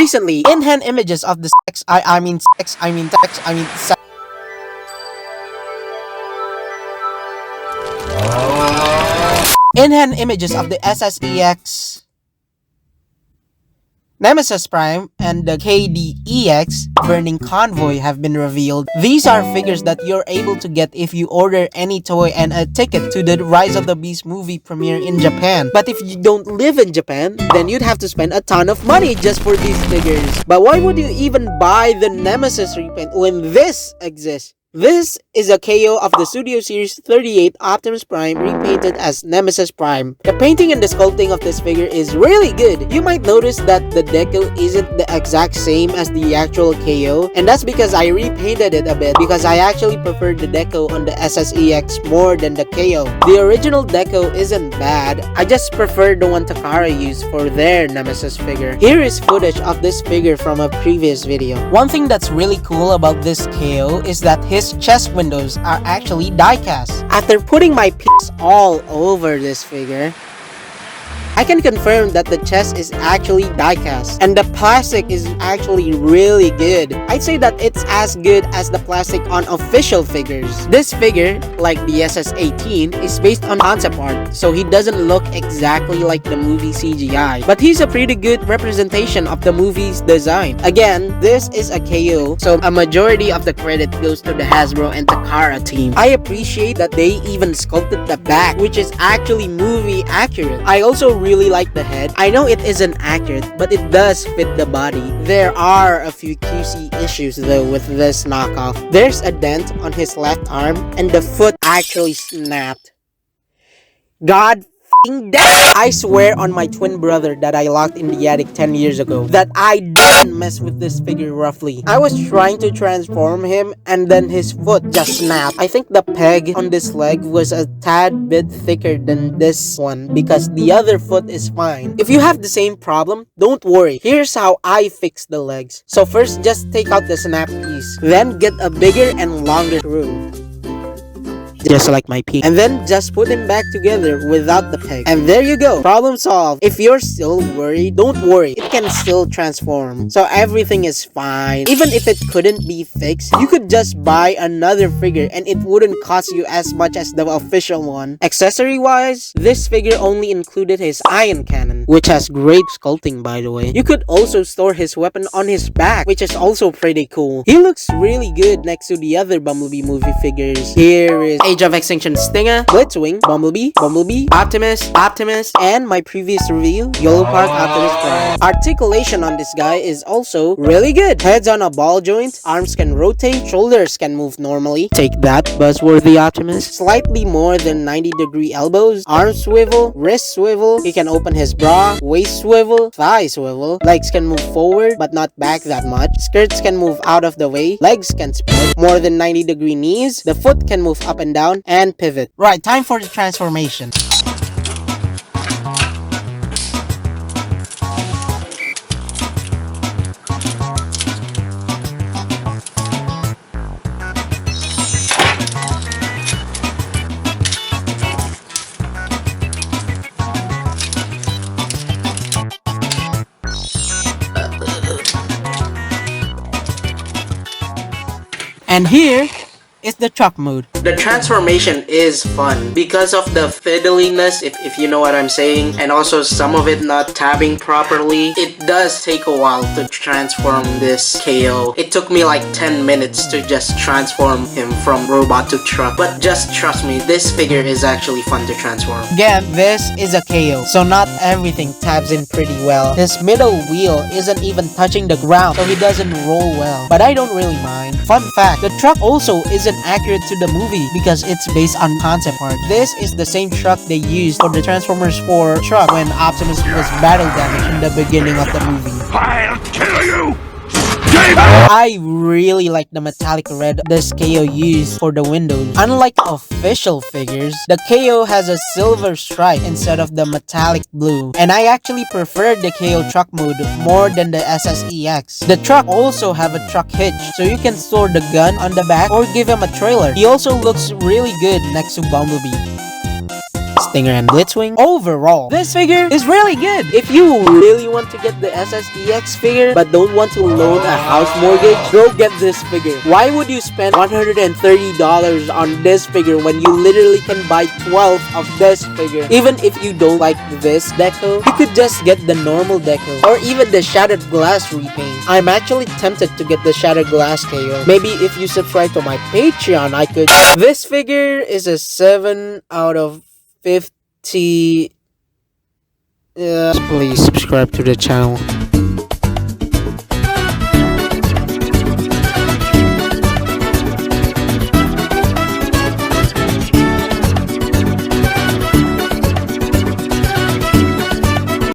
Recently, in-hand images of the in-hand images of the SS-EX Nemesis Prime and the KDEX Burning Convoy have been revealed. These are figures that you're able to get if you order any toy and a ticket to the Rise of the Beast movie premiere in Japan. But if you don't live in Japan, then you'd have to spend a ton of money just for these figures. But why would you even buy the Nemesis repaint when this exists? This is a KO of the Studio Series 38 Optimus Prime repainted as Nemesis Prime. The painting and the sculpting of this figure is really good. You might notice that the deco isn't the exact same as the actual KO, and that's because I repainted it a bit because I actually preferred the deco on the SS-EX more than the KO. The original deco isn't bad, I just prefer the one Takara used for their Nemesis figure. Here is footage of this figure from a previous video. One thing that's really cool about this KO is that his chest windows are actually die-cast. After putting my pics all over this figure, I can confirm that the chest is actually die-cast, and the plastic is actually really good. I'd say that it's as good as the plastic on official figures. This figure, like the SS-18, is based on concept art, so he doesn't look exactly like the movie CGI, but he's a pretty good representation of the movie's design. Again, this is a KO, so a majority of the credit goes to the Hasbro and Takara team. I appreciate that they even sculpted the back, which is actually movie accurate. I also really like the head. I know it isn't accurate, but it does fit the body. There are a few QC issues though with this knockoff. There's a dent on his left arm and the foot actually snapped. God damn! I swear on my twin brother that I locked in the attic 10 years ago that I didn't mess with this figure roughly. I was trying to transform him and then his foot just snapped. I think the peg on this leg was a tad bit thicker than this one because the other foot is fine. If you have the same problem, don't worry. Here's how I fix the legs. So first, just take out the snap piece. Then get a bigger and longer screw, just like my peak, and then just put them back together without the peg, and there you go, problem solved. If you're still worried, don't worry, it can still transform, so everything is fine. Even if it couldn't be fixed, you could just buy another figure and it wouldn't cost you as much as the official one. Accessory wise, this figure only included his ion cannon, which has great sculpting by the way. You could also store his weapon on his back, which is also pretty cool. He looks really good next to the other Bumblebee movie figures. Here is Age of Extinction Stinger, Blitzwing, Bumblebee, Optimus, and my previous review, Yellow Park Optimus Prime. Articulation on this guy is also really good. Head's on a ball joint, arms can rotate, shoulders can move normally. Take that, buzzworthy Optimus. Slightly more than 90-degree elbows, arm swivel, wrist swivel. He can open his bra, waist swivel, thigh swivel. Legs can move forward but not back that much. Skirts can move out of the way. Legs can split. More than 90-degree knees. The foot can move up and down and pivot. Right, time for the transformation. And here is the truck mode. The transformation is fun because of the fiddliness, if you know what I'm saying, and also some of it not tabbing properly. It does take a while to transform this KO. It took me like 10 minutes to just transform him from robot to truck, but just trust me, this figure is actually fun to transform. Again, this is a KO, so not everything tabs in pretty well. His middle wheel isn't even touching the ground, so he doesn't roll well, but I don't really mind. Fun fact, the truck also isn't accurate to the movie because it's based on concept art. This is the same truck they used for the Transformers 4 truck when Optimus was battle damaged in the beginning of the movie. I'll kill you! I really like the metallic red this KO used for the windows. Unlike official figures, the KO has a silver stripe instead of the metallic blue. And I actually prefer the KO truck mode more than the SS-EX. The truck also have a truck hitch, so you can store the gun on the back or give him a trailer. He also looks really good next to Bumblebee. Stinger and Blitzwing. Overall, this figure is really good. If you really want to get the SS-EX figure but don't want to loan a house mortgage, bro, get this figure. Why would you spend $130 on this figure when you literally can buy 12 of this figure? Even if you don't like this deco, you could just get the normal deco or even the shattered glass repaint. I'm actually tempted to get the shattered glass KO. Maybe if you subscribe to my Patreon, I could. This figure is a 7 out of 50. Please subscribe to the channel.